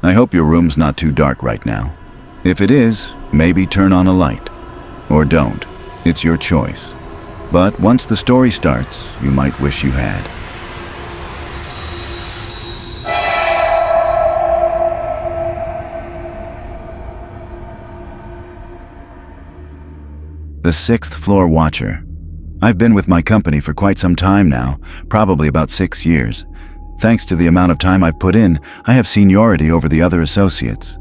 I hope your room's not too dark right now. If it is, maybe turn on a light. Or don't. It's your choice. But once the story starts, you might wish you had. The sixth floor watcher. I've been with my company for quite some time now, probably about 6 years. Thanks to the amount of time I've put in, I have seniority over the other associates.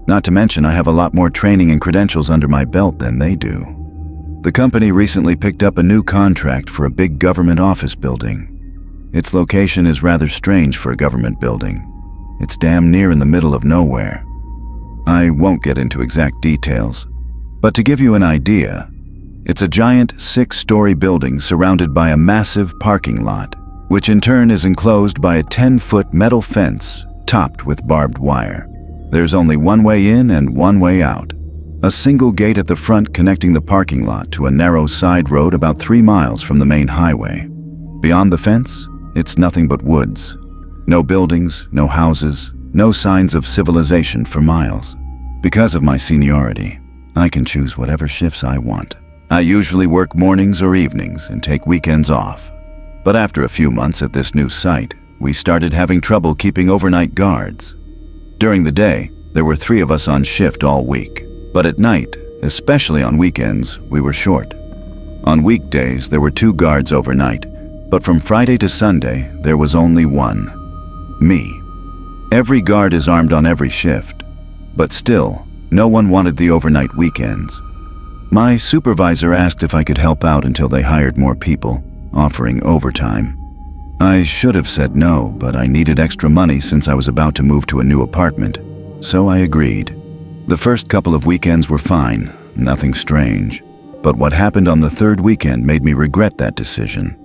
Not to mention, I have a lot more training and credentials under my belt than they do. The company recently picked up a new contract for a big government office building. Its location is rather strange for a government building. It's damn near in the middle of nowhere. I won't get into exact details, but to give you an idea, it's a giant 6-story building surrounded by a massive parking lot, which in turn is enclosed by a 10-foot metal fence topped with barbed wire. There's only one way in and one way out. A single gate at the front connecting the parking lot to a narrow side road about 3 miles from the main highway. Beyond the fence, it's nothing but woods. No buildings, no houses, no signs of civilization for miles. Because of my seniority, I can choose whatever shifts I want. I usually work mornings or evenings and take weekends off. But after a few months at this new site, we started having trouble keeping overnight guards. During the day, there were 3 of us on shift all week. But at night, especially on weekends, we were short. On weekdays, there were 2 guards overnight, but from Friday to Sunday, there was only 1. Me. Every guard is armed on every shift, but still, no one wanted the overnight weekends. My supervisor asked if I could help out until they hired more people, offering overtime. I should have said no, but I needed extra money since I was about to move to a new apartment, so I agreed. The first couple of weekends were fine, nothing strange, but what happened on the 3rd weekend made me regret that decision.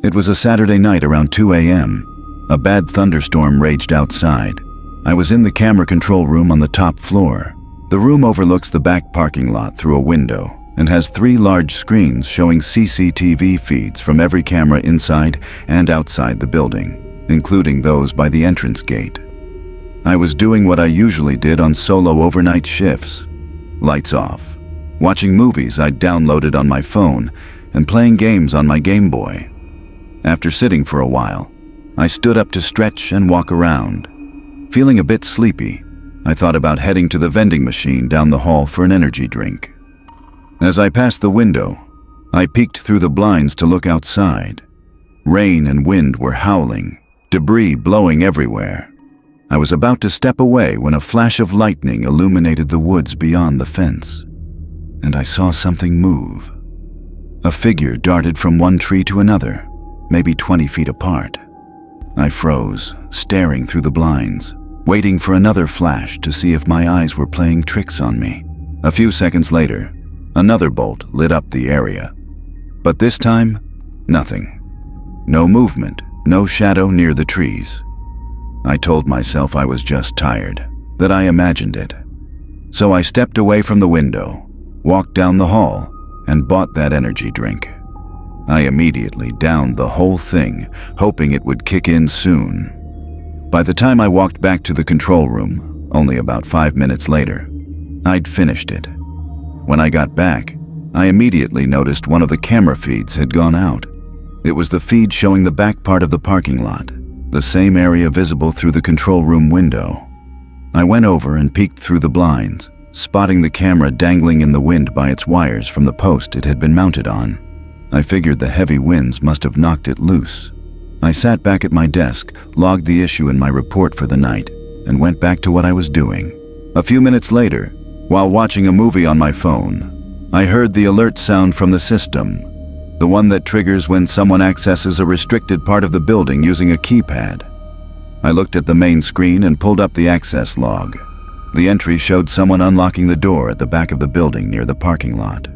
It was a Saturday night around 2 a.m. A bad thunderstorm raged outside. I was in the camera control room on the top floor. The room overlooks the back parking lot through a window and has 3 large screens showing CCTV feeds from every camera inside and outside the building, including those by the entrance gate. I was doing what I usually did on solo overnight shifts. Lights off, watching movies I'd downloaded on my phone, and playing games on my Game Boy. After sitting for a while, I stood up to stretch and walk around. Feeling a bit sleepy, I thought about heading to the vending machine down the hall for an energy drink. As I passed the window, I peeked through the blinds to look outside. Rain and wind were howling, debris blowing everywhere. I was about to step away when a flash of lightning illuminated the woods beyond the fence, and I saw something move. A figure darted from one tree to another, maybe 20 feet apart. I froze, staring through the blinds, waiting for another flash to see if my eyes were playing tricks on me. A few seconds later, another bolt lit up the area. But this time, nothing. No movement, no shadow near the trees. I told myself I was just tired, that I imagined it. So I stepped away from the window, walked down the hall, and bought that energy drink. I immediately downed the whole thing, hoping it would kick in soon. By the time I walked back to the control room, only about 5 minutes later, I'd finished it. When I got back, I immediately noticed one of the camera feeds had gone out. It was the feed showing the back part of the parking lot, the same area visible through the control room window. I went over and peeked through the blinds, spotting the camera dangling in the wind by its wires from the post it had been mounted on. I figured the heavy winds must have knocked it loose. I sat back at my desk, logged the issue in my report for the night, and went back to what I was doing. A few minutes later, while watching a movie on my phone, I heard the alert sound from the system, the one that triggers when someone accesses a restricted part of the building using a keypad. I looked at the main screen and pulled up the access log. The entry showed someone unlocking the door at the back of the building near the parking lot.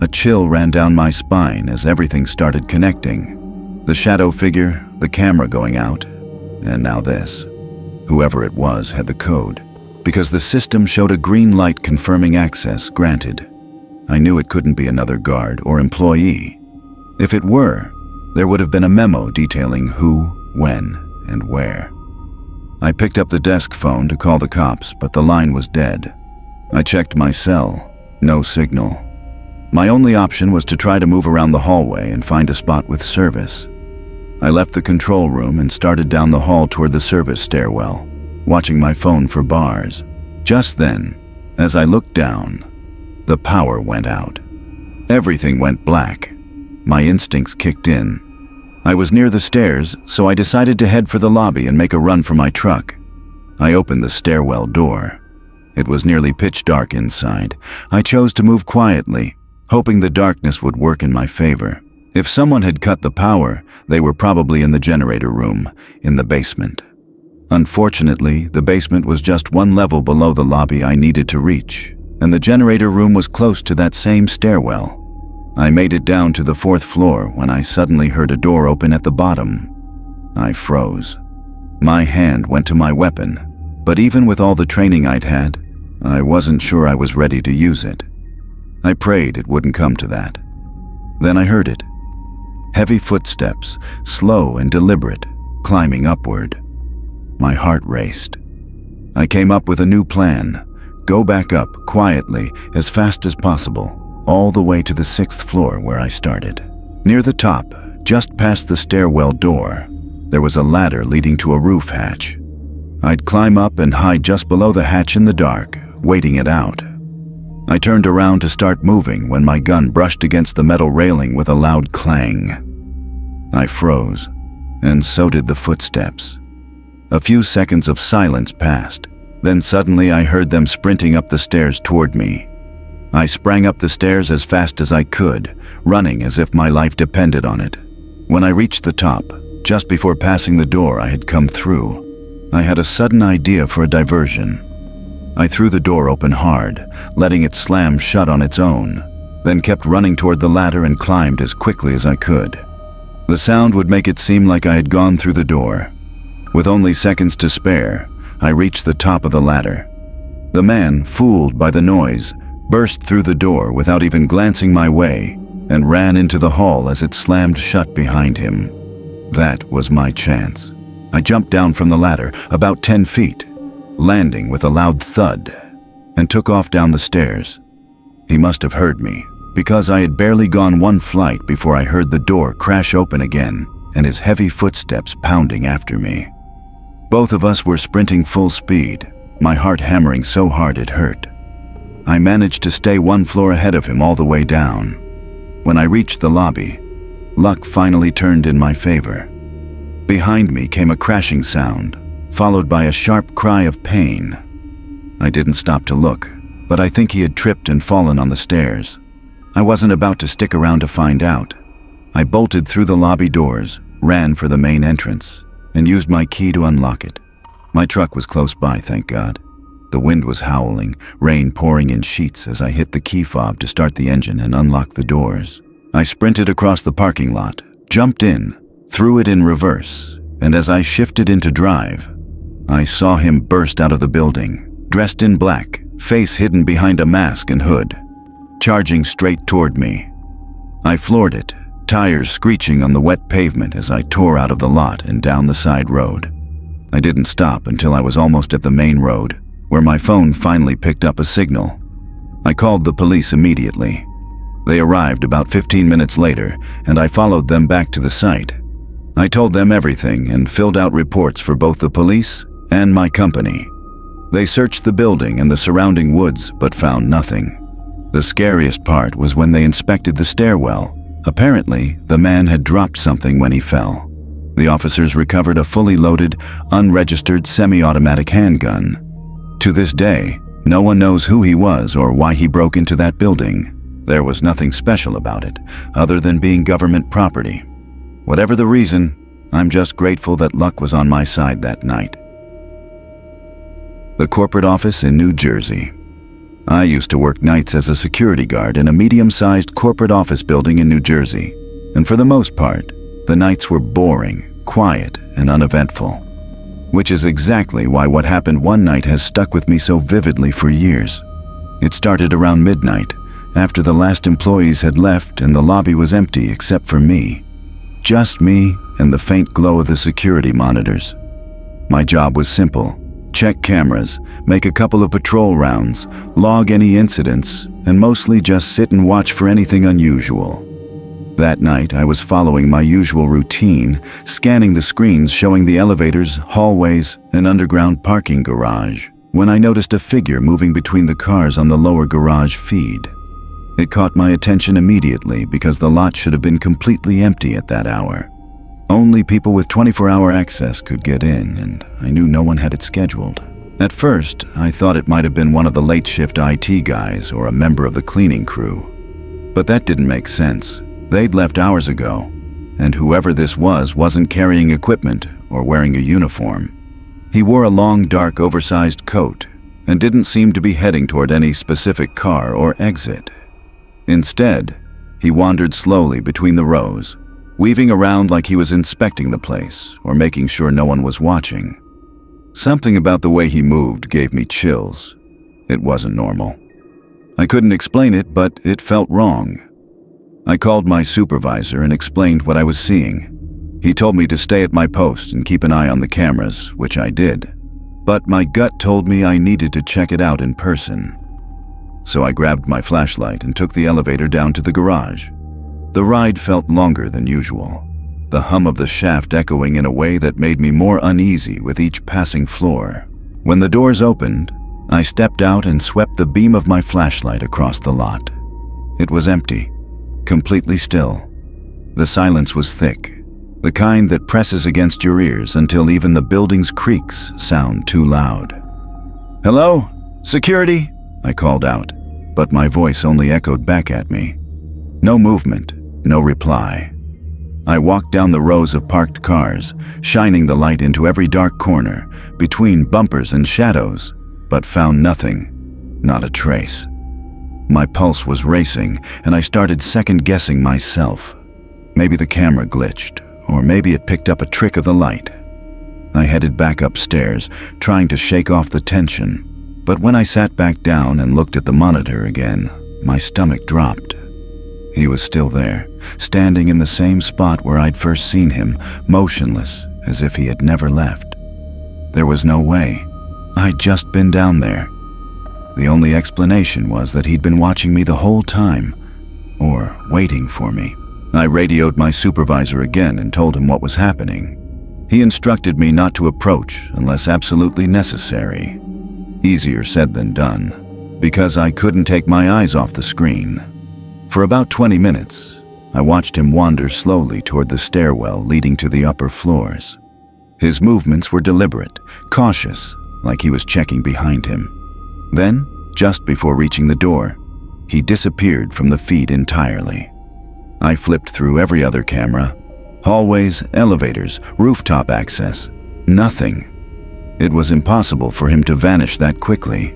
A chill ran down my spine as everything started connecting. The shadow figure, the camera going out, and now this. Whoever it was had the code, because the system showed a green light confirming access granted. I knew it couldn't be another guard or employee. If it were, there would have been a memo detailing who, when, and where. I picked up the desk phone to call the cops, but the line was dead. I checked my cell. No signal. My only option was to try to move around the hallway and find a spot with service. I left the control room and started down the hall toward the service stairwell, watching my phone for bars. Just then, as I looked down, the power went out. Everything went black. My instincts kicked in. I was near the stairs, so I decided to head for the lobby and make a run for my truck. I opened the stairwell door. It was nearly pitch dark inside. I chose to move quietly, hoping the darkness would work in my favor. If someone had cut the power, they were probably in the generator room, in the basement. Unfortunately, the basement was just one level below the lobby I needed to reach, and the generator room was close to that same stairwell. I made it down to the 4th floor when I suddenly heard a door open at the bottom. I froze. My hand went to my weapon, but even with all the training I'd had, I wasn't sure I was ready to use it. I prayed it wouldn't come to that. Then I heard it. Heavy footsteps, slow and deliberate, climbing upward. My heart raced. I came up with a new plan. Go back up, quietly, as fast as possible, all the way to the 6th floor where I started. Near the top, just past the stairwell door, there was a ladder leading to a roof hatch. I'd climb up and hide just below the hatch in the dark, waiting it out. I turned around to start moving when my gun brushed against the metal railing with a loud clang. I froze, and so did the footsteps. A few seconds of silence passed. Then suddenly I heard them sprinting up the stairs toward me. I sprang up the stairs as fast as I could, running as if my life depended on it. When I reached the top, just before passing the door I had come through, I had a sudden idea for a diversion. I threw the door open hard, letting it slam shut on its own, then kept running toward the ladder and climbed as quickly as I could. The sound would make it seem like I had gone through the door. With only seconds to spare, I reached the top of the ladder. The man, fooled by the noise, burst through the door without even glancing my way and ran into the hall as it slammed shut behind him. That was my chance. I jumped down from the ladder, about 10 feet, landing with a loud thud, and took off down the stairs. He must have heard me, because I had barely gone one flight before I heard the door crash open again and his heavy footsteps pounding after me. Both of us were sprinting full speed, my heart hammering so hard it hurt. I managed to stay one floor ahead of him all the way down. When I reached the lobby, luck finally turned in my favor. Behind me came a crashing sound, followed by a sharp cry of pain. I didn't stop to look, but I think he had tripped and fallen on the stairs. I wasn't about to stick around to find out. I bolted through the lobby doors, ran for the main entrance, and used my key to unlock it. My truck was close by, thank God. The wind was howling, rain pouring in sheets as I hit the key fob to start the engine and unlock the doors. I sprinted across the parking lot, jumped in, threw it in reverse, and as I shifted into drive, I saw him burst out of the building, dressed in black, face hidden behind a mask and hood, charging straight toward me. I floored it, tires screeching on the wet pavement as I tore out of the lot and down the side road. I didn't stop until I was almost at the main road, where my phone finally picked up a signal. I called the police immediately. They arrived about 15 minutes later, and I followed them back to the site. I told them everything and filled out reports for both the police and my company. They searched the building and the surrounding woods, but found nothing. The scariest part was when they inspected the stairwell. Apparently, the man had dropped something when he fell. The officers recovered a fully loaded, unregistered semi-automatic handgun. To this day, no one knows who he was or why he broke into that building. There was nothing special about it, other than being government property. Whatever the reason, I'm just grateful that luck was on my side that night. The corporate office in New Jersey. I used to work nights as a security guard in a medium-sized corporate office building in New Jersey, and for the most part, the nights were boring, quiet, and uneventful. Which is exactly why what happened one night has stuck with me so vividly for years. It started around midnight, after the last employees had left and the lobby was empty except for me. Just me and the faint glow of the security monitors. My job was simple: check cameras, make a couple of patrol rounds, log any incidents, and mostly just sit and watch for anything unusual. That night, I was following my usual routine, scanning the screens showing the elevators, hallways, and underground parking garage, when I noticed a figure moving between the cars on the lower garage feed. It caught my attention immediately because the lot should have been completely empty at that hour. Only people with 24-hour access could get in, and I knew no one had it scheduled. At first, I thought it might have been one of the late shift IT guys or a member of the cleaning crew. But that didn't make sense. They'd left hours ago, and whoever this was wasn't carrying equipment or wearing a uniform. He wore a long, dark, oversized coat and didn't seem to be heading toward any specific car or exit. Instead, he wandered slowly between the rows, weaving around like he was inspecting the place or making sure no one was watching. Something about the way he moved gave me chills. It wasn't normal. I couldn't explain it, but it felt wrong. I called my supervisor and explained what I was seeing. He told me to stay at my post and keep an eye on the cameras, which I did. But my gut told me I needed to check it out in person. So I grabbed my flashlight and took the elevator down to the garage. The ride felt longer than usual, the hum of the shaft echoing in a way that made me more uneasy with each passing floor. When the doors opened, I stepped out and swept the beam of my flashlight across the lot. It was empty, completely still. The silence was thick, the kind that presses against your ears until even the building's creaks sound too loud. "Hello? Security?" I called out, but my voice only echoed back at me. No movement, no reply. I walked down the rows of parked cars, shining the light into every dark corner, between bumpers and shadows, but found nothing, not a trace. My pulse was racing, and I started second-guessing myself. Maybe the camera glitched, or maybe it picked up a trick of the light. I headed back upstairs, trying to shake off the tension, but when I sat back down and looked at the monitor again, my stomach dropped. He was still there, standing in the same spot where I'd first seen him, motionless, as if he had never left. There was no way. I'd just been down there. The only explanation was that he'd been watching me the whole time, or waiting for me. I radioed my supervisor again and told him what was happening. He instructed me not to approach unless absolutely necessary. Easier said than done, because I couldn't take my eyes off the screen. For about 20 minutes, I watched him wander slowly toward the stairwell leading to the upper floors. His movements were deliberate, cautious, like he was checking behind him. Then, just before reaching the door, he disappeared from the feed entirely. I flipped through every other camera, hallways, elevators, rooftop access. Nothing. It was impossible for him to vanish that quickly.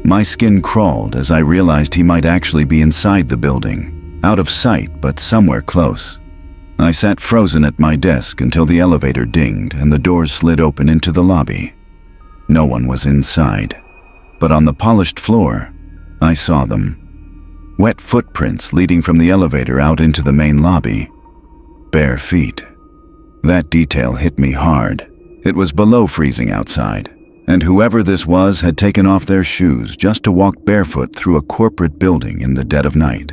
My skin crawled as I realized he might actually be inside the building, out of sight but somewhere close. I sat frozen at my desk until the elevator dinged and the doors slid open into the lobby. No one was inside, but on the polished floor, I saw them. Wet footprints leading from the elevator out into the main lobby. Bare feet. That detail hit me hard. It was below freezing outside, and whoever this was had taken off their shoes just to walk barefoot through a corporate building in the dead of night.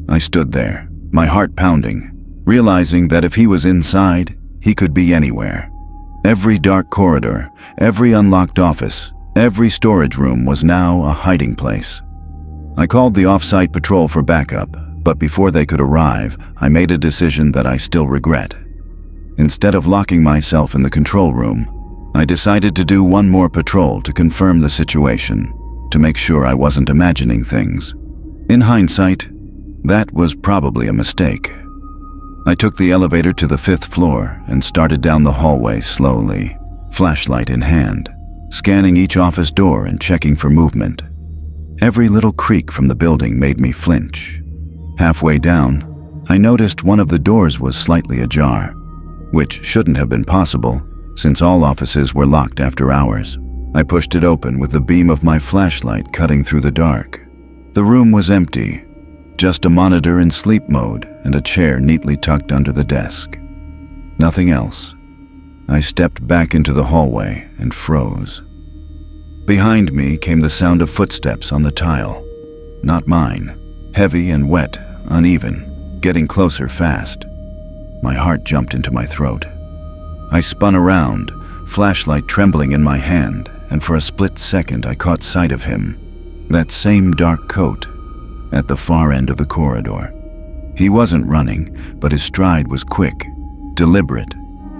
I stood there, my heart pounding, realizing that if he was inside, he could be anywhere. Every dark corridor, every unlocked office, every storage room was now a hiding place. I called the off-site patrol for backup, but before they could arrive, I made a decision that I still regret. Instead of locking myself in the control room, I decided to do one more patrol to confirm the situation, to make sure I wasn't imagining things. In hindsight, that was probably a mistake. I took the elevator to the 5th floor and started down the hallway slowly, flashlight in hand, scanning each office door and checking for movement. Every little creak from the building made me flinch. Halfway down, I noticed one of the doors was slightly ajar, which shouldn't have been possible since all offices were locked after hours. I pushed it open with the beam of my flashlight cutting through the dark. The room was empty, just a monitor in sleep mode and a chair neatly tucked under the desk. Nothing else. I stepped back into the hallway and froze. Behind me came the sound of footsteps on the tile. Not mine. Heavy and wet, uneven, getting closer fast. My heart jumped into my throat. I spun around, flashlight trembling in my hand, and for a split second I caught sight of him. That same dark coat, at the far end of the corridor. He wasn't running, but his stride was quick, deliberate,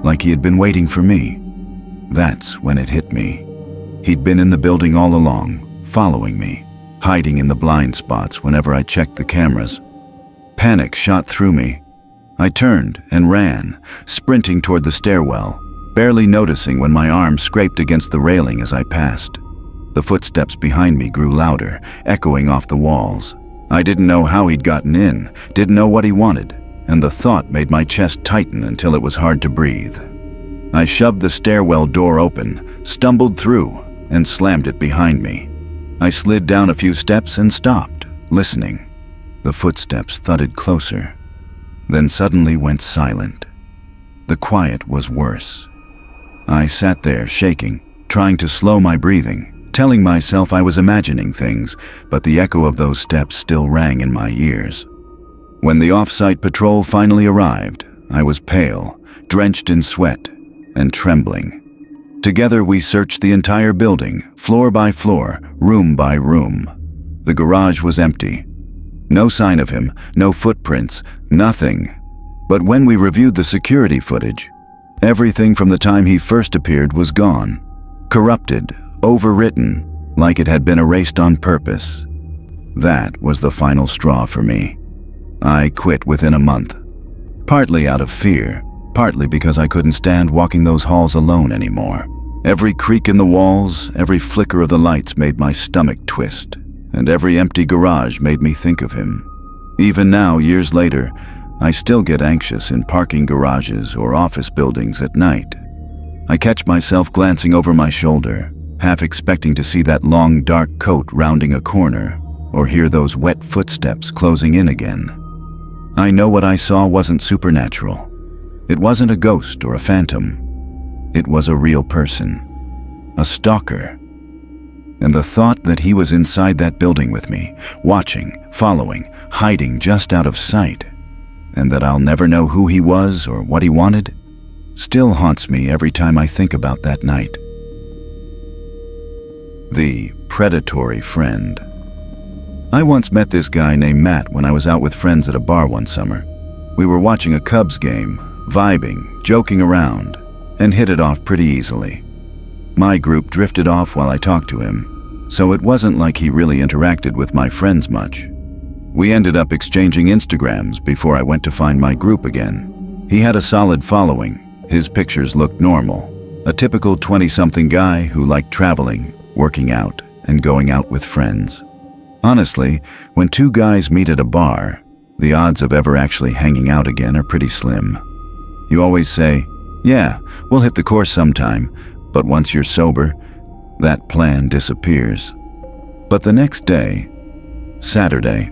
like he had been waiting for me. That's when it hit me. He'd been in the building all along, following me, hiding in the blind spots whenever I checked the cameras. Panic shot through me. I turned and ran, sprinting toward the stairwell, barely noticing when my arm scraped against the railing as I passed. The footsteps behind me grew louder, echoing off the walls. I didn't know how he'd gotten in, didn't know what he wanted, and the thought made my chest tighten until it was hard to breathe. I shoved the stairwell door open, stumbled through, and slammed it behind me. I slid down a few steps and stopped, listening. The footsteps thudded closer, then suddenly went silent. The quiet was worse. I sat there shaking, trying to slow my breathing, telling myself I was imagining things, but the echo of those steps still rang in my ears. When the off-site patrol finally arrived, I was pale, drenched in sweat, and trembling. Together we searched the entire building, floor by floor, room by room. The garage was empty. No sign of him, no footprints, nothing. But when we reviewed the security footage, everything from the time he first appeared was gone. Corrupted, overwritten, like it had been erased on purpose. That was the final straw for me. I quit within a month. Partly out of fear, partly because I couldn't stand walking those halls alone anymore. Every creak in the walls, every flicker of the lights made my stomach twist, and every empty garage made me think of him. Even now, years later, I still get anxious in parking garages or office buildings at night. I catch myself glancing over my shoulder, half expecting to see that long dark coat rounding a corner, or hear those wet footsteps closing in again. I know what I saw wasn't supernatural. It wasn't a ghost or a phantom. It was a real person, a stalker. And the thought that he was inside that building with me, watching, following, hiding just out of sight, and that I'll never know who he was or what he wanted, still haunts me every time I think about that night. The predatory friend. I once met this guy named Matt when I was out with friends at a bar one summer. We were watching a Cubs game, vibing, joking around, and hit it off pretty easily. My group drifted off while I talked to him, so it wasn't like he really interacted with my friends much. We ended up exchanging Instagrams before I went to find my group again. He had a solid following. His pictures looked normal. A typical 20-something guy who liked traveling, working out, and going out with friends. Honestly, when two guys meet at a bar, the odds of ever actually hanging out again are pretty slim. You always say, "Yeah, we'll hit the course sometime," but once you're sober, that plan disappears. But the next day, Saturday,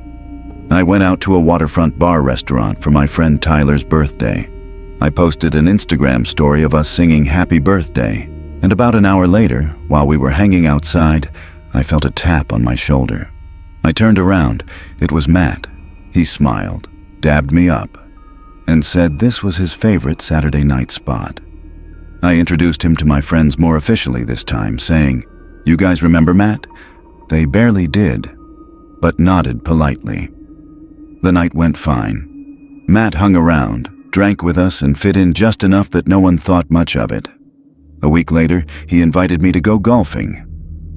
I went out to a waterfront bar restaurant for my friend Tyler's birthday. I posted an Instagram story of us singing "Happy Birthday," and about an hour later, while we were hanging outside, I felt a tap on my shoulder. I turned around. It was Matt. He smiled, dabbed me up, and said this was his favorite Saturday night spot. I introduced him to my friends more officially this time, saying, "You guys remember Matt?" They barely did, but nodded politely. The night went fine. Matt hung around, drank with us, and fit in just enough that no one thought much of it. A week later, he invited me to go golfing.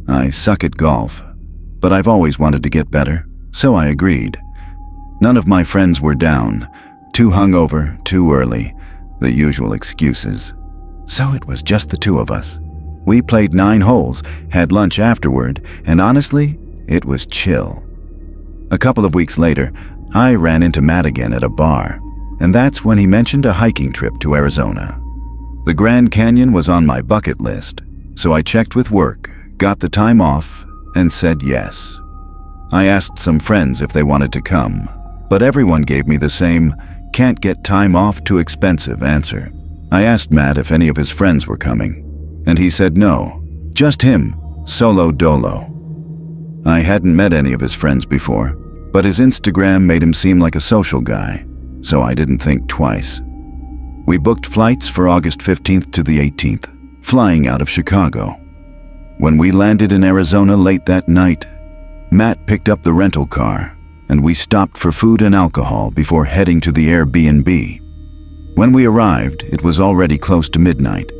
I suck at golf, but I've always wanted to get better, so I agreed. None of my friends were down, too hungover, too early, the usual excuses. So it was just the two of us. We played 9 holes, had lunch afterward, and honestly, it was chill. A couple of weeks later, I ran into Matt again at a bar, and that's when he mentioned a hiking trip to Arizona. The Grand Canyon was on my bucket list, so I checked with work, got the time off, and said yes. I asked some friends if they wanted to come, but everyone gave me the same "can't get time off, too expensive" answer. I asked Matt if any of his friends were coming, and he said no, just him, solo dolo. I hadn't met any of his friends before, but his Instagram made him seem like a social guy, so I didn't think twice. We booked flights for August 15th to the 18th, flying out of Chicago. When we landed in Arizona late that night, Matt picked up the rental car, and we stopped for food and alcohol before heading to the Airbnb. When we arrived, it was already close to midnight.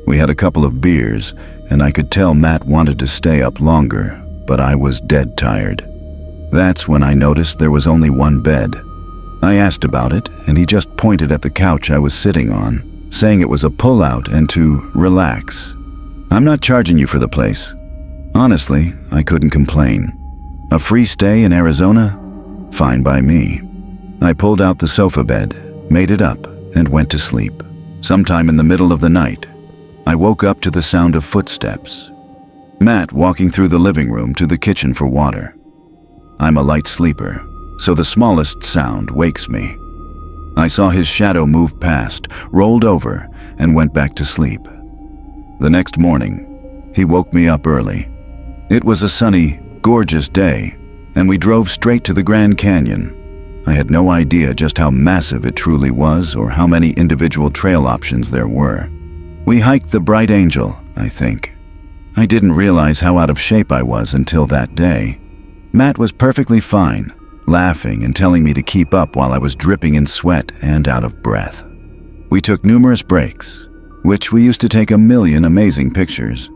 We had a couple of beers, and I could tell Matt wanted to stay up longer, but I was dead tired. That's when I noticed there was only one bed. I asked about it, and he just pointed at the couch I was sitting on, saying it was a pull-out and to relax. I'm not charging you for the place. Honestly, I couldn't complain. A free stay in Arizona? Fine by me. I pulled out the sofa bed, made it up, and went to sleep. Sometime in the middle of the night, I woke up to the sound of footsteps. Matt walking through the living room to the kitchen for water. I'm a light sleeper, so the smallest sound wakes me. I saw his shadow move past, rolled over, and went back to sleep. The next morning, he woke me up early. It was a sunny, gorgeous day, and we drove straight to the Grand Canyon. I had no idea just how massive it truly was or how many individual trail options there were. We hiked the Bright Angel, I think. I didn't realize how out of shape I was until that day. Matt was perfectly fine, laughing and telling me to keep up while I was dripping in sweat and out of breath. We took numerous breaks, which we used to take a million amazing pictures.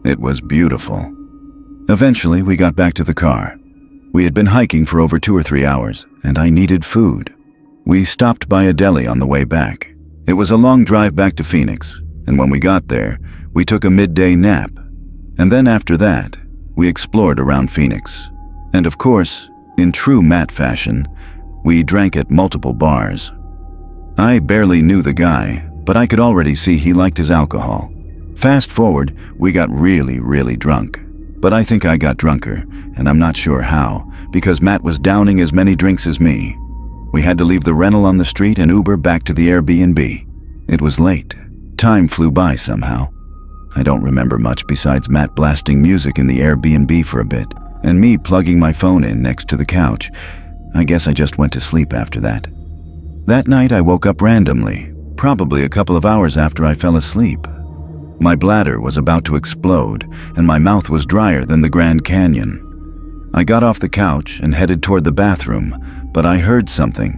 It was beautiful. Eventually, we got back to the car. We had been hiking for over 2 or 3 hours, and I needed food. We stopped by a deli on the way back. It was a long drive back to Phoenix, and when we got there, we took a midday nap. And then after that, we explored around Phoenix. And of course, in true Matt fashion, we drank at multiple bars. I barely knew the guy, but I could already see he liked his alcohol. Fast forward, we got really drunk. But I think I got drunker, and I'm not sure how, because Matt was downing as many drinks as me. We had to leave the rental on the street and Uber back to the Airbnb. It was late. Time flew by somehow. I don't remember much besides Matt blasting music in the Airbnb for a bit, and me plugging my phone in next to the couch. I guess I just went to sleep after that. That night I woke up randomly, probably a couple of hours after I fell asleep. My bladder was about to explode, and my mouth was drier than the Grand Canyon. I got off the couch and headed toward the bathroom, but I heard something.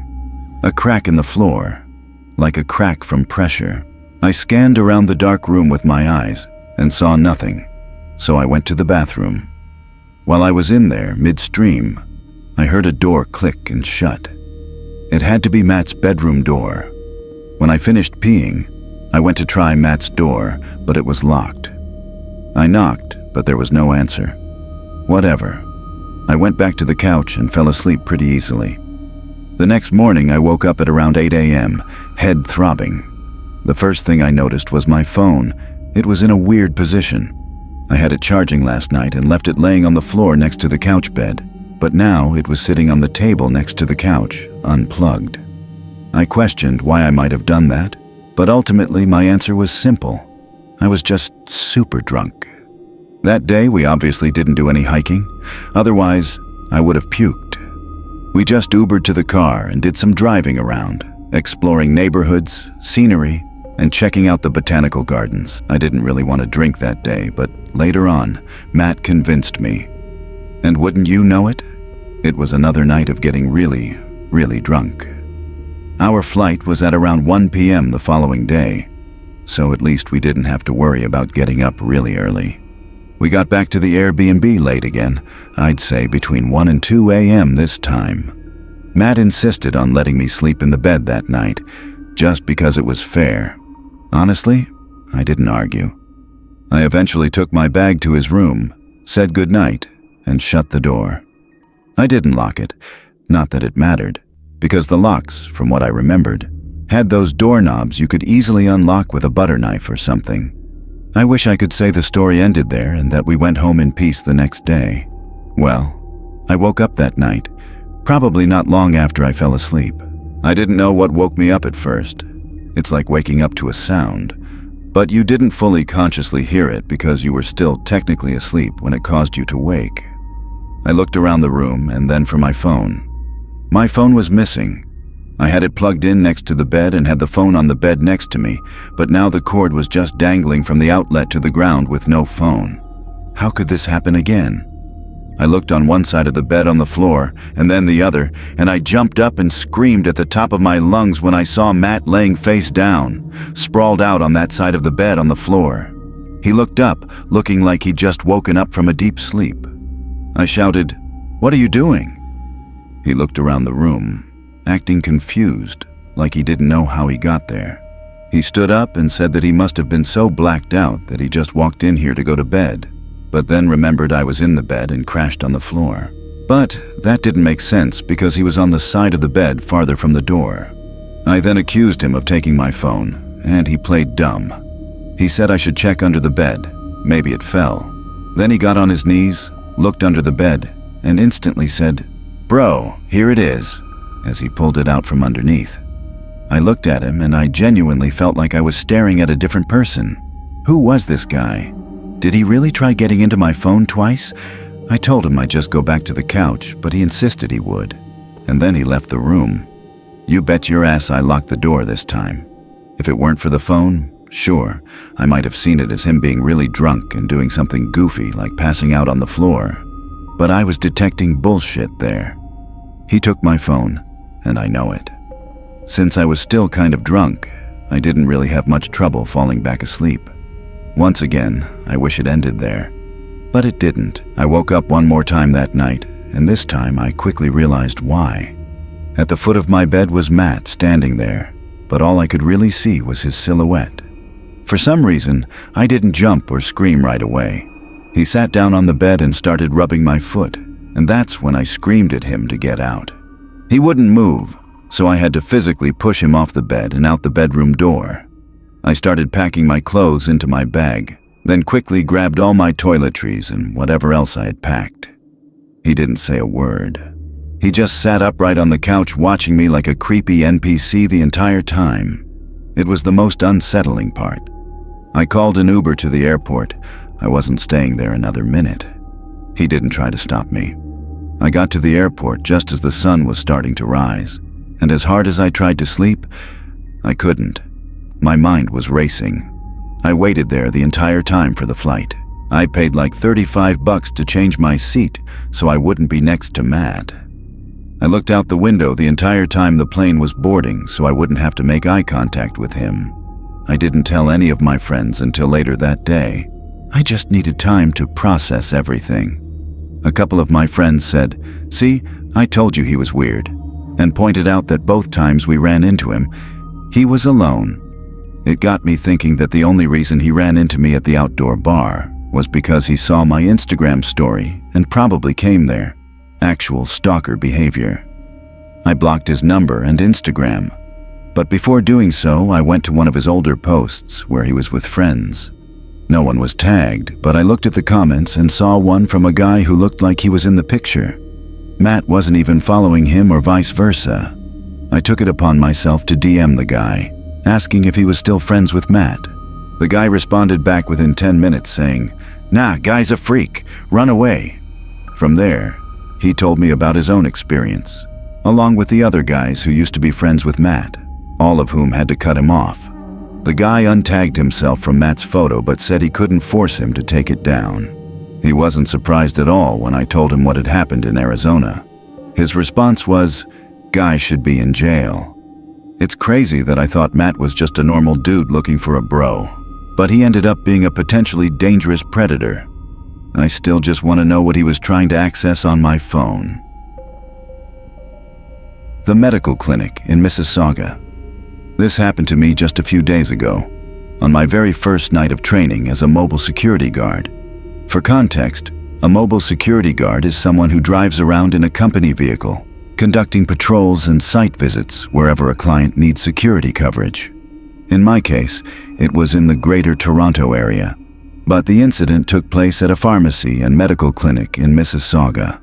A crack in the floor, like a crack from pressure. I scanned around the dark room with my eyes and saw nothing, so I went to the bathroom. While I was in there, midstream, I heard a door click and shut. It had to be Matt's bedroom door. When I finished peeing, I went to try Matt's door, but it was locked. I knocked, but there was no answer. Whatever. I went back to the couch and fell asleep pretty easily. The next morning, I woke up at around 8 a.m., head throbbing. The first thing I noticed was my phone. It was in a weird position. I had it charging last night and left it laying on the floor next to the couch bed, but now it was sitting on the table next to the couch, unplugged. I questioned why I might have done that, but ultimately my answer was simple. I was just super drunk. That day we obviously didn't do any hiking, otherwise I would have puked. We just Ubered to the car and did some driving around, exploring neighborhoods, scenery, and checking out the botanical gardens. I didn't really want to drink that day, but later on, Matt convinced me. And wouldn't you know it? It was another night of getting really drunk. Our flight was at around 1 p.m. the following day, so at least we didn't have to worry about getting up really early. We got back to the Airbnb late again, I'd say between 1 and 2 a.m. this time. Matt insisted on letting me sleep in the bed that night, just because it was fair. Honestly, I didn't argue. I eventually took my bag to his room, said goodnight, and shut the door. I didn't lock it, not that it mattered, because the locks, from what I remembered, had those doorknobs you could easily unlock with a butter knife or something. I wish I could say the story ended there and that we went home in peace the next day. Well, I woke up that night, probably not long after I fell asleep. I didn't know what woke me up at first. It's like waking up to a sound, but you didn't fully consciously hear it because you were still technically asleep when it caused you to wake. I looked around the room and then for my phone. My phone was missing. I had it plugged in next to the bed and had the phone on the bed next to me, but now the cord was just dangling from the outlet to the ground with no phone. How could this happen again? I looked on one side of the bed on the floor and then the other, and I jumped up and screamed at the top of my lungs when I saw Matt laying face down, sprawled out on that side of the bed on the floor. He looked up, looking like he'd just woken up from a deep sleep. I shouted, "What are you doing?" He looked around the room, acting confused, like he didn't know how he got there. He stood up and said that he must have been so blacked out that he just walked in here to go to bed, but then remembered I was in the bed and crashed on the floor. But that didn't make sense because he was on the side of the bed farther from the door. I then accused him of taking my phone, and he played dumb. He said I should check under the bed. Maybe it fell. Then he got on his knees, looked under the bed, and instantly said, "Bro, here it is," as he pulled it out from underneath. I looked at him and I genuinely felt like I was staring at a different person. Who was this guy? Did he really try getting into my phone twice? I told him I'd just go back to the couch, but he insisted he would. And then he left the room. You bet your ass I locked the door this time. If it weren't for the phone, sure, I might have seen it as him being really drunk and doing something goofy like passing out on the floor. But I was detecting bullshit there. He took my phone, and I know it. Since I was still kind of drunk, I didn't really have much trouble falling back asleep. Once again, I wish it ended there. But it didn't. I woke up one more time that night, and this time I quickly realized why. At the foot of my bed was Matt standing there, but all I could really see was his silhouette. For some reason, I didn't jump or scream right away. He sat down on the bed and started rubbing my foot, and that's when I screamed at him to get out. He wouldn't move, so I had to physically push him off the bed and out the bedroom door. I started packing my clothes into my bag, then quickly grabbed all my toiletries and whatever else I had packed. He didn't say a word. He just sat upright on the couch watching me like a creepy NPC the entire time. It was the most unsettling part. I called an Uber to the airport. I wasn't staying there another minute. He didn't try to stop me. I got to the airport just as the sun was starting to rise, and as hard as I tried to sleep, I couldn't. My mind was racing. I waited there the entire time for the flight. I paid like $35 to change my seat so I wouldn't be next to Matt. I looked out the window the entire time the plane was boarding so I wouldn't have to make eye contact with him. I didn't tell any of my friends until later that day. I just needed time to process everything. A couple of my friends said, "See, I told you he was weird," and pointed out that both times we ran into him, he was alone. It got me thinking that the only reason he ran into me at the outdoor bar was because he saw my Instagram story and probably came there. Actual stalker behavior. I blocked his number and Instagram, but before doing so, I went to one of his older posts where he was with friends. No one was tagged, but I looked at the comments and saw one from a guy who looked like he was in the picture. Matt wasn't even following him or vice versa. I took it upon myself to DM the guy, asking if he was still friends with Matt. The guy responded back within 10 minutes saying, "Nah, guy's a freak, run away." From there, he told me about his own experience, along with the other guys who used to be friends with Matt, all of whom had to cut him off. The guy untagged himself from Matt's photo but said he couldn't force him to take it down. He wasn't surprised at all when I told him what had happened in Arizona. His response was, "Guy should be in jail." It's crazy that I thought Matt was just a normal dude looking for a bro, but he ended up being a potentially dangerous predator. I still just want to know what he was trying to access on my phone. The medical clinic in Mississauga. This happened to me just a few days ago, on my very first night of training as a mobile security guard. For context, a mobile security guard is someone who drives around in a company vehicle, conducting patrols and site visits wherever a client needs security coverage. In my case, it was in the Greater Toronto area, but the incident took place at a pharmacy and medical clinic in Mississauga.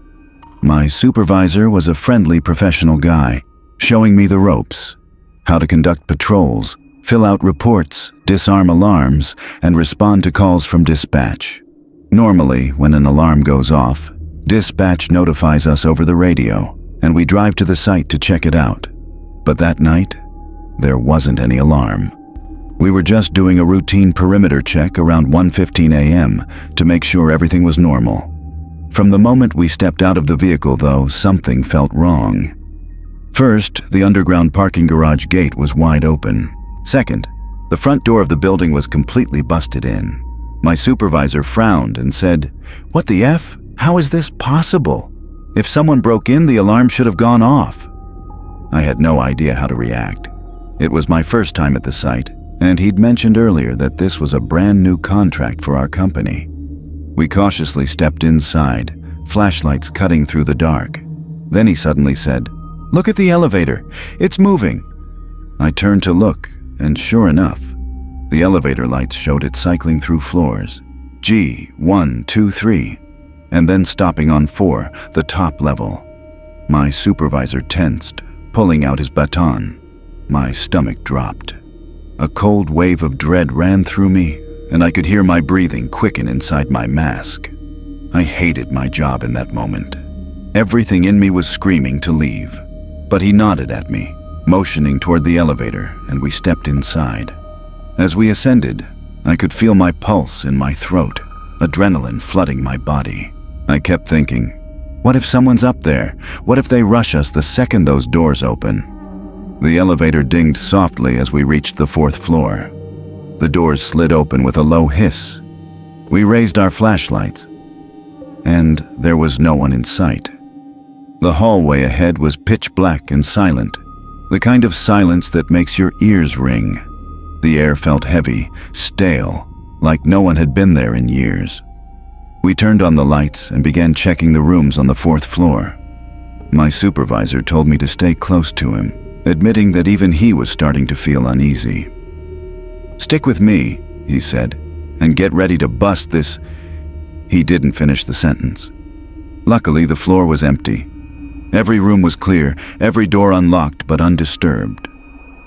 My supervisor was a friendly professional guy, showing me the ropes, how to conduct patrols, fill out reports, disarm alarms, and respond to calls from dispatch. Normally, when an alarm goes off, dispatch notifies us over the radio, and we drive to the site to check it out. But that night, there wasn't any alarm. We were just doing a routine perimeter check around 1:15 a.m. to make sure everything was normal. From the moment we stepped out of the vehicle, though, something felt wrong. First, the underground parking garage gate was wide open. Second, the front door of the building was completely busted in. My supervisor frowned and said, "What the F? How is this possible? If someone broke in, the alarm should have gone off." I had no idea how to react. It was my first time at the site, and he'd mentioned earlier that this was a brand new contract for our company. We cautiously stepped inside, flashlights cutting through the dark. Then he suddenly said, "Look at the elevator. It's moving." I turned to look, and sure enough, the elevator lights showed it cycling through floors. G, 1, 2, 3, and then stopping on 4, the top level. My supervisor tensed, pulling out his baton. My stomach dropped. A cold wave of dread ran through me, and I could hear my breathing quicken inside my mask. I hated my job in that moment. Everything in me was screaming to leave. But he nodded at me, motioning toward the elevator, and we stepped inside. As we ascended, I could feel my pulse in my throat, adrenaline flooding my body. I kept thinking, what if someone's up there? What if they rush us the second those doors open? The elevator dinged softly as we reached the 4th floor. The doors slid open with a low hiss. We raised our flashlights, and there was no one in sight. The hallway ahead was pitch black and silent, the kind of silence that makes your ears ring. The air felt heavy, stale, like no one had been there in years. We turned on the lights and began checking the rooms on the 4th floor. My supervisor told me to stay close to him, admitting that even he was starting to feel uneasy. "Stick with me," he said, "and get ready to bust this." He didn't finish the sentence. Luckily, the floor was empty. Every room was clear, every door unlocked but undisturbed.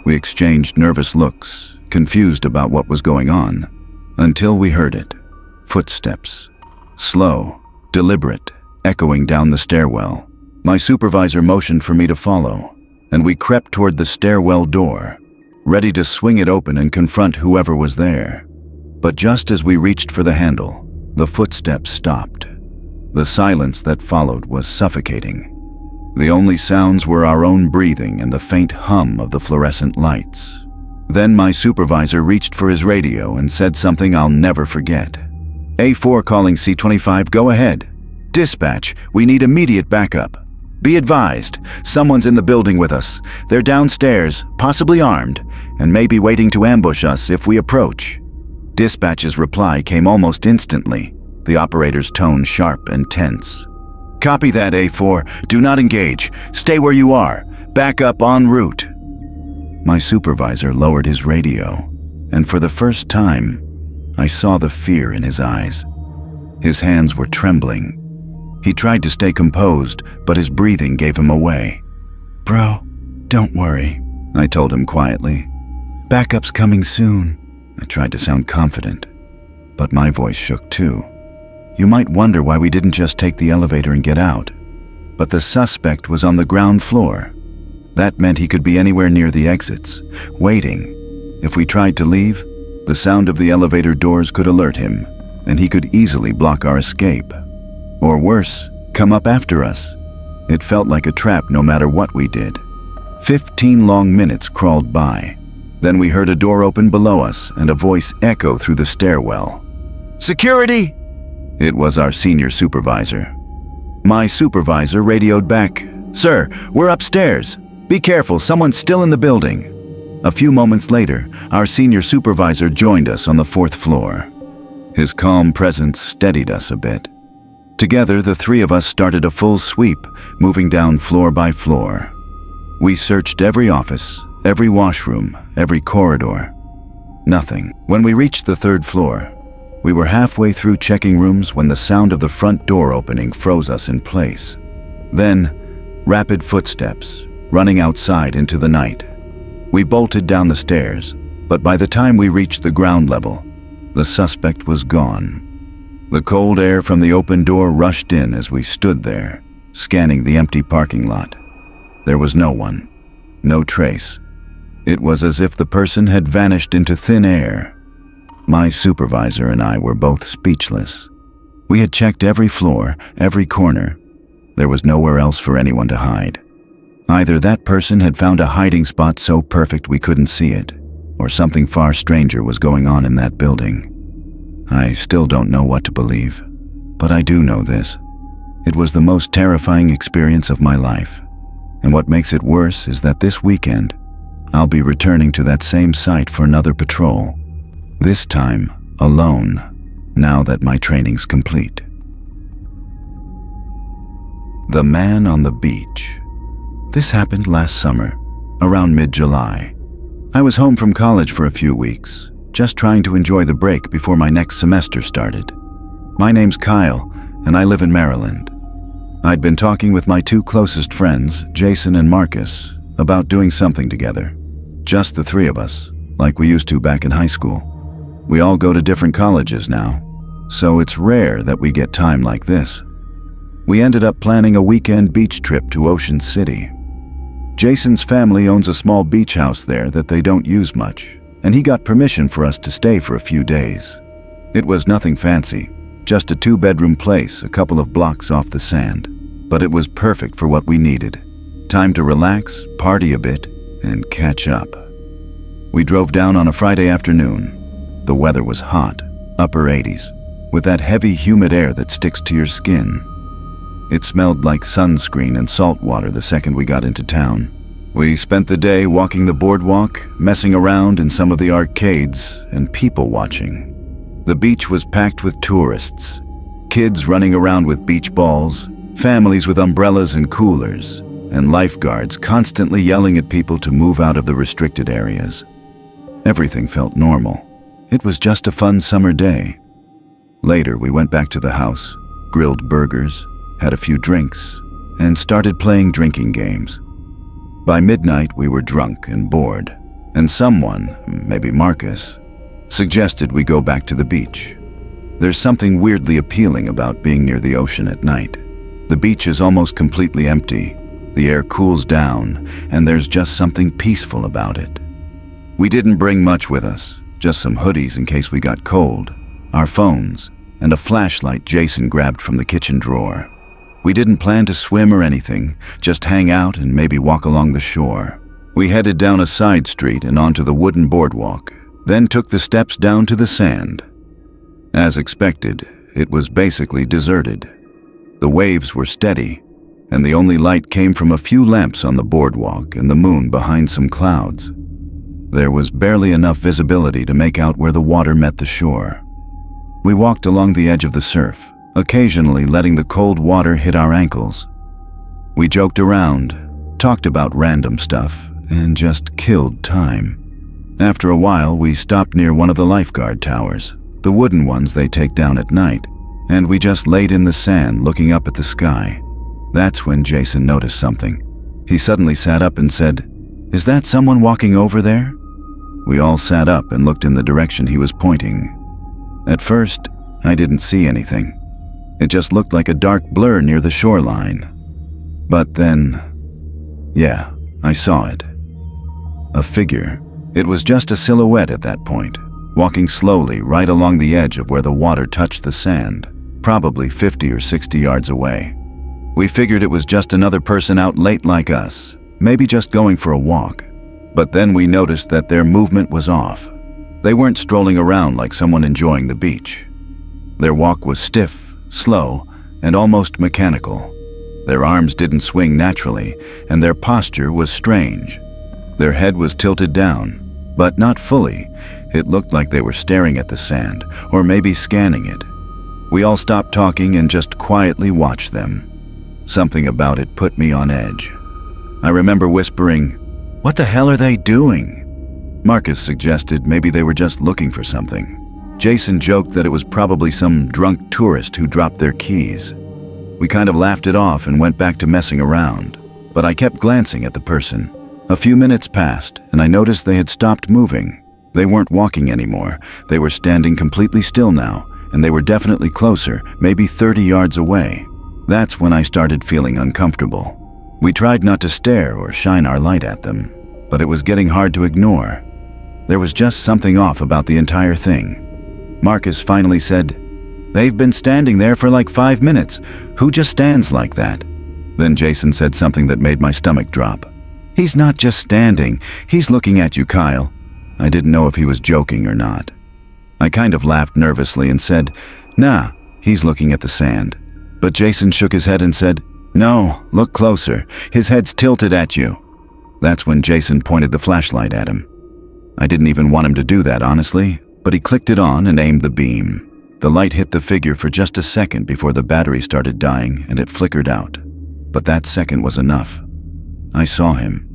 We exchanged nervous looks, confused about what was going on, until we heard it. Footsteps. Slow, deliberate, echoing down the stairwell. My supervisor motioned for me to follow, and we crept toward the stairwell door, ready to swing it open and confront whoever was there. But just as we reached for the handle, the footsteps stopped. The silence that followed was suffocating. The only sounds were our own breathing and the faint hum of the fluorescent lights. Then my supervisor reached for his radio and said something I'll never forget. "A4 calling C25, go ahead. Dispatch, we need immediate backup. Be advised, someone's in the building with us. They're downstairs, possibly armed, and may be waiting to ambush us if we approach." Dispatch's reply came almost instantly, the operator's tone sharp and tense. "Copy that, A4. Do not engage. Stay where you are. Backup en route." My supervisor lowered his radio, and for the first time, I saw the fear in his eyes. His hands were trembling. He tried to stay composed, but his breathing gave him away. "Bro, don't worry," I told him quietly. "Backup's coming soon." I tried to sound confident, but my voice shook too. You might wonder why we didn't just take the elevator and get out. But the suspect was on the ground floor. That meant he could be anywhere near the exits, waiting. If we tried to leave, the sound of the elevator doors could alert him, and he could easily block our escape. Or worse, come up after us. It felt like a trap no matter what we did. 15 long minutes crawled by. Then we heard a door open below us and a voice echo through the stairwell. "Security!" It was our senior supervisor. My supervisor radioed back, "Sir, we're upstairs. Be careful, someone's still in the building." A few moments later, our senior supervisor joined us on the 4th floor. His calm presence steadied us a bit. Together, the three of us started a full sweep, moving down floor by floor. We searched every office, every washroom, every corridor. Nothing. When we reached the 3rd floor, we were halfway through checking rooms when the sound of the front door opening froze us in place. Then, rapid footsteps, running outside into the night. We bolted down the stairs, But by the time we reached the ground level, the suspect was gone. The cold air from the open door rushed in as we stood there, scanning the empty parking lot. There was no one, no trace. It was as if the person had vanished into thin air. My supervisor and I were both speechless. We had checked every floor, every corner. There was nowhere else for anyone to hide. Either that person had found a hiding spot so perfect we couldn't see it, or something far stranger was going on in that building. I still don't know what to believe, but I do know this. It was the most terrifying experience of my life. And what makes it worse is that this weekend, I'll be returning to that same site for another patrol. This time, alone, now that my training's complete. The man on the beach. This happened last summer, around mid-July. I was home from college for a few weeks, just trying to enjoy the break before my next semester started. My name's Kyle, and I live in Maryland. I'd been talking with my two closest friends, Jason and Marcus, about doing something together. Just the three of us, like we used to back in high school. We all go to different colleges now, so it's rare that we get time like this. We ended up planning a weekend beach trip to Ocean City. Jason's family owns a small beach house there that they don't use much, and he got permission for us to stay for a few days. It was nothing fancy, just a 2-bedroom place a couple of blocks off the sand, but it was perfect for what we needed. Time to relax, party a bit, and catch up. We drove down on a Friday afternoon. The weather was hot, upper 80s, with that heavy, humid air that sticks to your skin. It smelled like sunscreen and salt water the second we got into town. We spent the day walking the boardwalk, messing around in some of the arcades, and people watching. The beach was packed with tourists, kids running around with beach balls, families with umbrellas and coolers, and lifeguards constantly yelling at people to move out of the restricted areas. Everything felt normal. It was just a fun summer day. Later, we went back to the house, grilled burgers, had a few drinks, and started playing drinking games. By midnight, we were drunk and bored, and someone, maybe Marcus, suggested we go back to the beach. There's something weirdly appealing about being near the ocean at night. The beach is almost completely empty, the air cools down, and there's just something peaceful about it. We didn't bring much with us, just some hoodies in case we got cold, our phones, and a flashlight Jason grabbed from the kitchen drawer. We didn't plan to swim or anything, just hang out and maybe walk along the shore. We headed down a side street and onto the wooden boardwalk, then took the steps down to the sand. As expected, it was basically deserted. The waves were steady, and the only light came from a few lamps on the boardwalk and the moon behind some clouds. There was barely enough visibility to make out where the water met the shore. We walked along the edge of the surf, occasionally letting the cold water hit our ankles. We joked around, talked about random stuff, and just killed time. After a while, we stopped near one of the lifeguard towers, the wooden ones they take down at night, and we just laid in the sand looking up at the sky. That's when Jason noticed something. He suddenly sat up and said, "Is that someone walking over there?" We all sat up and looked in the direction he was pointing. At first, I didn't see anything. It just looked like a dark blur near the shoreline. But then, yeah, I saw it. A figure. It was just a silhouette at that point, walking slowly right along the edge of where the water touched the sand, probably 50 or 60 yards away. We figured it was just another person out late like us, maybe just going for a walk. But then we noticed that their movement was off. They weren't strolling around like someone enjoying the beach. Their walk was stiff, slow, and almost mechanical. Their arms didn't swing naturally, and their posture was strange. Their head was tilted down, but not fully. It looked like they were staring at the sand, or maybe scanning it. We all stopped talking and just quietly watched them. Something about it put me on edge. I remember whispering, "What the hell are they doing?" Marcus suggested maybe they were just looking for something. Jason joked that it was probably some drunk tourist who dropped their keys. We kind of laughed it off and went back to messing around, but I kept glancing at the person. A few minutes passed, and I noticed they had stopped moving. They weren't walking anymore. They were standing completely still now, and they were definitely closer, maybe 30 yards away. That's when I started feeling uncomfortable. We tried not to stare or shine our light at them, but it was getting hard to ignore. There was just something off about the entire thing. Marcus finally said, "They've been standing there for like 5 minutes. Who just stands like that?" Then Jason said something that made my stomach drop. "He's not just standing, he's looking at you, Kyle." I didn't know if he was joking or not. I kind of laughed nervously and said, "Nah, he's looking at the sand." But Jason shook his head and said, "No, look closer. His head's tilted at you." That's when Jason pointed the flashlight at him. I didn't even want him to do that, honestly, but he clicked it on and aimed the beam. The light hit the figure for just a second before the battery started dying and it flickered out. But that second was enough. I saw him.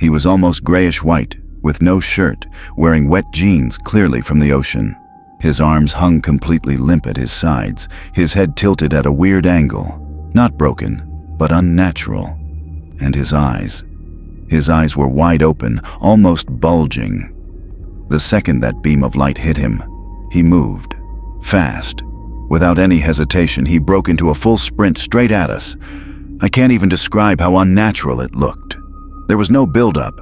He was almost grayish-white, with no shirt, wearing wet jeans clearly from the ocean. His arms hung completely limp at his sides, his head tilted at a weird angle. Not broken, but unnatural. And his eyes. His eyes were wide open, almost bulging. The second that beam of light hit him, he moved. Fast. Without any hesitation, he broke into a full sprint straight at us. I can't even describe how unnatural it looked. There was no build-up.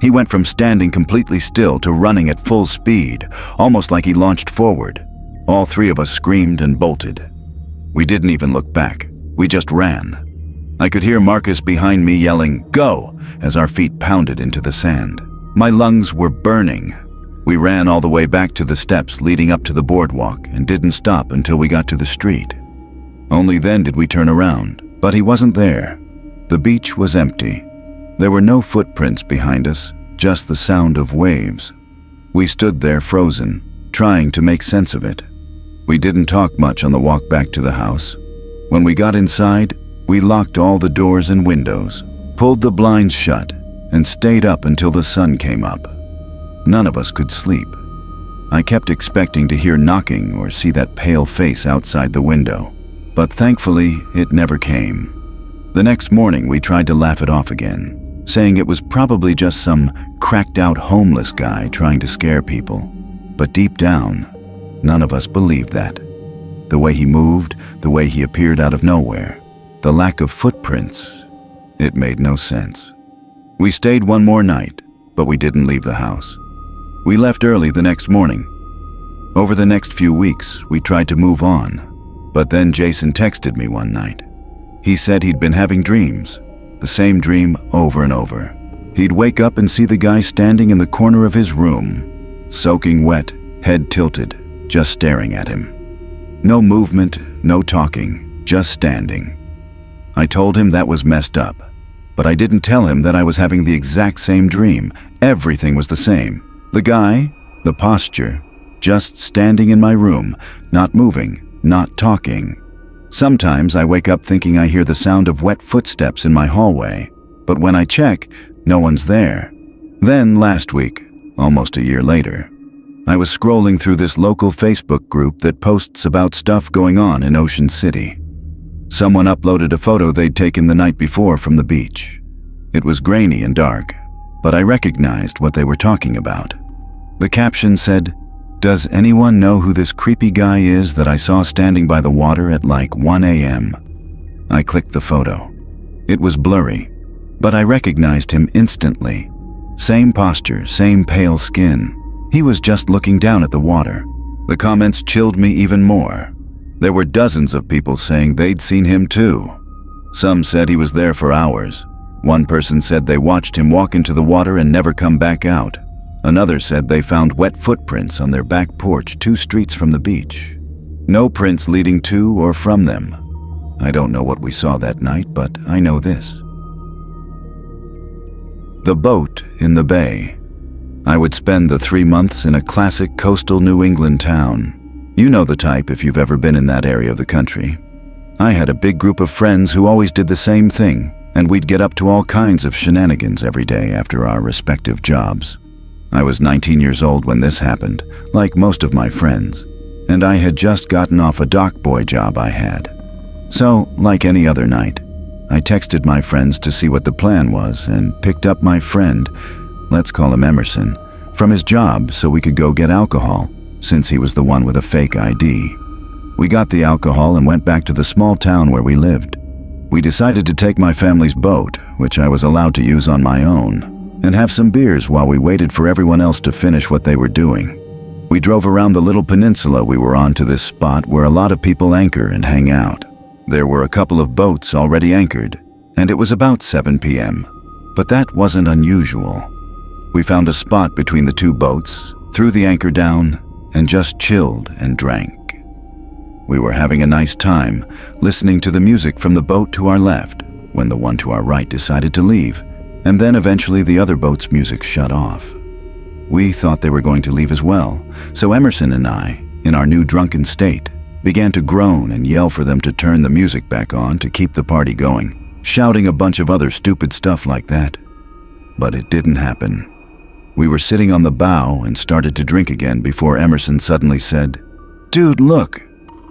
He went from standing completely still to running at full speed, almost like he launched forward. All three of us screamed and bolted. We didn't even look back. We just ran. I could hear Marcus behind me yelling, "Go!" as our feet pounded into the sand. My lungs were burning. We ran all the way back to the steps leading up to the boardwalk and didn't stop until we got to the street. Only then did we turn around, but he wasn't there. The beach was empty. There were no footprints behind us, just the sound of waves. We stood there frozen, trying to make sense of it. We didn't talk much on the walk back to the house. When we got inside, we locked all the doors and windows, pulled the blinds shut, and stayed up until the sun came up. None of us could sleep. I kept expecting to hear knocking or see that pale face outside the window, but thankfully it never came. The next morning we tried to laugh it off again, saying it was probably just some cracked-out homeless guy trying to scare people. But deep down, none of us believed that. The way he moved, the way he appeared out of nowhere, the lack of footprints, it made no sense. We stayed one more night, but we didn't leave the house. We left early the next morning. Over the next few weeks, we tried to move on, but then Jason texted me one night. He said he'd been having dreams, the same dream over and over. He'd wake up and see the guy standing in the corner of his room, soaking wet, head tilted, just staring at him. No movement, no talking, just standing. I told him that was messed up, but I didn't tell him that I was having the exact same dream. Everything was the same. The guy, the posture, just standing in my room, not moving, not talking. Sometimes I wake up thinking I hear the sound of wet footsteps in my hallway, but when I check, no one's there. Then last week, almost a year later, I was scrolling through this local Facebook group that posts about stuff going on in Ocean City. Someone uploaded a photo they'd taken the night before from the beach. It was grainy and dark, but I recognized what they were talking about. The caption said, "Does anyone know who this creepy guy is that I saw standing by the water at like 1 a.m.? I clicked the photo. It was blurry, but I recognized him instantly. Same posture, same pale skin. He was just looking down at the water. The comments chilled me even more. There were dozens of people saying they'd seen him too. Some said he was there for hours. One person said they watched him walk into the water and never come back out. Another said they found wet footprints on their back porch 2 streets from the beach. No prints leading to or from them. I don't know what we saw that night, but I know this. The boat in the bay. I would spend the 3 months in a classic coastal New England town. You know the type if you've ever been in that area of the country. I had a big group of friends who always did the same thing, and we'd get up to all kinds of shenanigans every day after our respective jobs. I was 19 years old when this happened, like most of my friends, and I had just gotten off a dock boy job I had. So, like any other night, I texted my friends to see what the plan was and picked up my friend, let's call him Emerson, from his job so we could go get alcohol, since he was the one with a fake ID. We got the alcohol and went back to the small town where we lived. We decided to take my family's boat, which I was allowed to use on my own, and have some beers while we waited for everyone else to finish what they were doing. We drove around the little peninsula we were on to this spot where a lot of people anchor and hang out. There were a couple of boats already anchored, and it was about 7 p.m., but that wasn't unusual. We found a spot between the two boats, threw the anchor down, and just chilled and drank. We were having a nice time, listening to the music from the boat to our left, when the one to our right decided to leave, and then eventually the other boat's music shut off. We thought they were going to leave as well, so Emerson and I, in our new drunken state, began to groan and yell for them to turn the music back on to keep the party going, shouting a bunch of other stupid stuff like that. But it didn't happen. We were sitting on the bow and started to drink again before Emerson suddenly said, "Dude, look."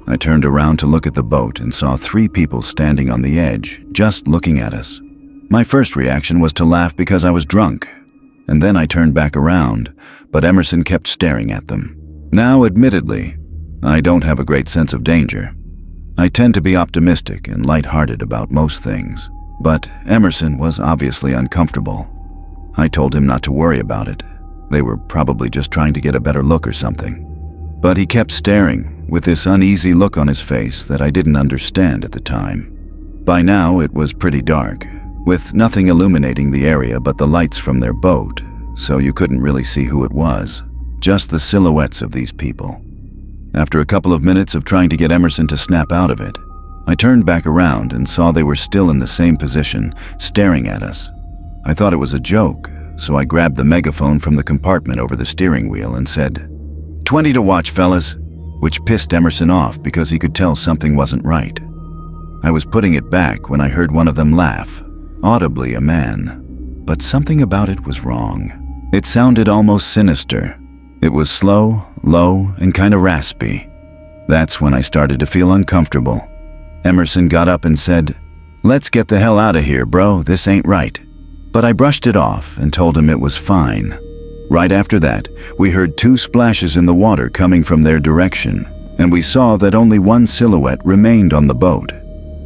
I turned around to look at the boat and saw 3 people standing on the edge, just looking at us. My first reaction was to laugh because I was drunk, and then I turned back around, but Emerson kept staring at them. Now, admittedly, I don't have a great sense of danger. I tend to be optimistic and lighthearted about most things, but Emerson was obviously uncomfortable. I told him not to worry about it. They were probably just trying to get a better look or something. But he kept staring, with this uneasy look on his face that I didn't understand at the time. By now, it was pretty dark, with nothing illuminating the area but the lights from their boat, so you couldn't really see who it was, just the silhouettes of these people. After a couple of minutes of trying to get Emerson to snap out of it, I turned back around and saw they were still in the same position, staring at us. I thought it was a joke, so I grabbed the megaphone from the compartment over the steering wheel and said, "20 to watch, fellas," which pissed Emerson off because he could tell something wasn't right. I was putting it back when I heard one of them laugh, audibly a man, but something about it was wrong. It sounded almost sinister. It was slow, low, and kind of raspy. That's when I started to feel uncomfortable. Emerson got up and said, "Let's get the hell out of here, bro, this ain't right." But I brushed it off and told him it was fine. Right after that, we heard 2 splashes in the water coming from their direction, and we saw that only one silhouette remained on the boat.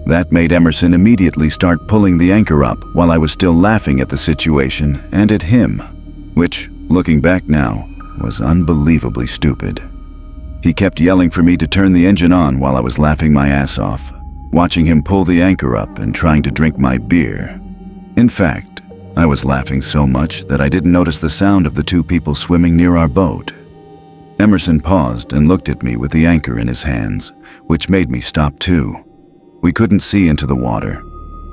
That made Emerson immediately start pulling the anchor up while I was still laughing at the situation and at him, which, looking back now, was unbelievably stupid. He kept yelling for me to turn the engine on while I was laughing my ass off, watching him pull the anchor up and trying to drink my beer. In fact, I was laughing so much that I didn't notice the sound of the 2 people swimming near our boat. Emerson paused and looked at me with the anchor in his hands, which made me stop too. We couldn't see into the water.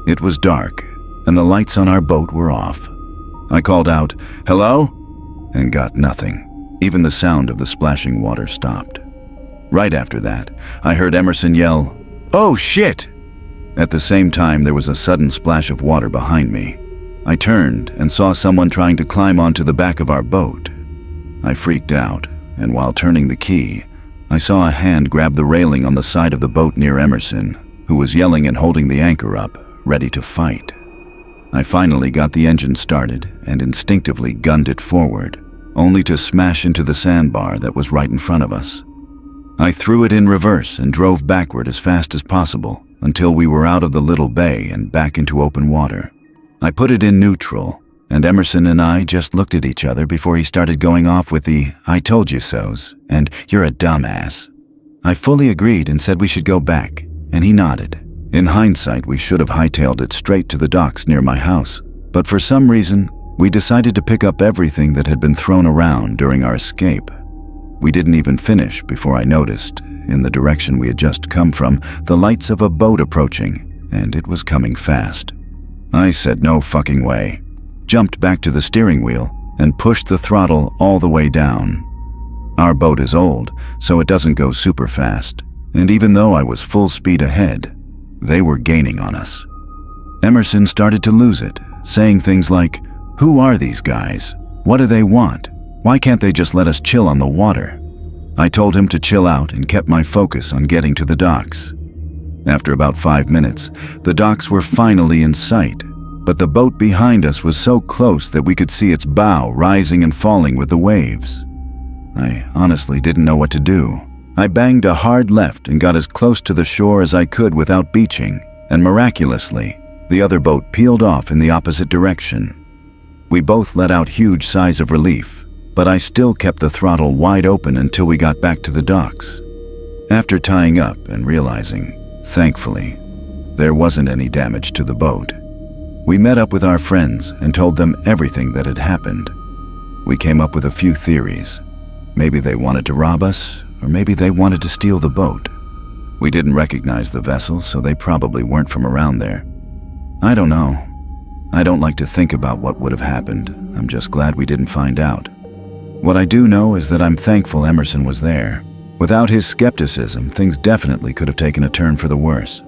It was dark, and the lights on our boat were off. I called out, "Hello?" and got nothing. Even the sound of the splashing water stopped. Right after that, I heard Emerson yell, "Oh shit!" At the same time, there was a sudden splash of water behind me. I turned and saw someone trying to climb onto the back of our boat. I freaked out, and while turning the key, I saw a hand grab the railing on the side of the boat near Emerson, who was yelling and holding the anchor up, ready to fight. I finally got the engine started and instinctively gunned it forward, only to smash into the sandbar that was right in front of us. I threw it in reverse and drove backward as fast as possible until we were out of the little bay and back into open water. I put it in neutral, and Emerson and I just looked at each other before he started going off with the "I told you so's" and "You're a dumbass." I fully agreed and said we should go back, and he nodded. In hindsight, we should have hightailed it straight to the docks near my house, but for some reason, we decided to pick up everything that had been thrown around during our escape. We didn't even finish before I noticed, in the direction we had just come from, the lights of a boat approaching, and it was coming fast. I said no fucking way, jumped back to the steering wheel, and pushed the throttle all the way down. Our boat is old, so it doesn't go super fast, and even though I was full speed ahead, they were gaining on us. Emerson started to lose it, saying things like, "Who are these guys? What do they want? Why can't they just let us chill on the water?" I told him to chill out and kept my focus on getting to the docks. After about 5 minutes, the docks were finally in sight, but the boat behind us was so close that we could see its bow rising and falling with the waves. I honestly didn't know what to do. I banged a hard left and got as close to the shore as I could without beaching, and miraculously, the other boat peeled off in the opposite direction. We both let out huge sighs of relief, but I still kept the throttle wide open until we got back to the docks. After tying up and realizing, thankfully, there wasn't any damage to the boat, we met up with our friends and told them everything that had happened. We came up with a few theories. Maybe they wanted to rob us, or maybe they wanted to steal the boat. We didn't recognize the vessel, so they probably weren't from around there. I don't know. I don't like to think about what would have happened. I'm just glad we didn't find out. What I do know is that I'm thankful Emerson was there. Without his skepticism, things definitely could have taken a turn for the worse.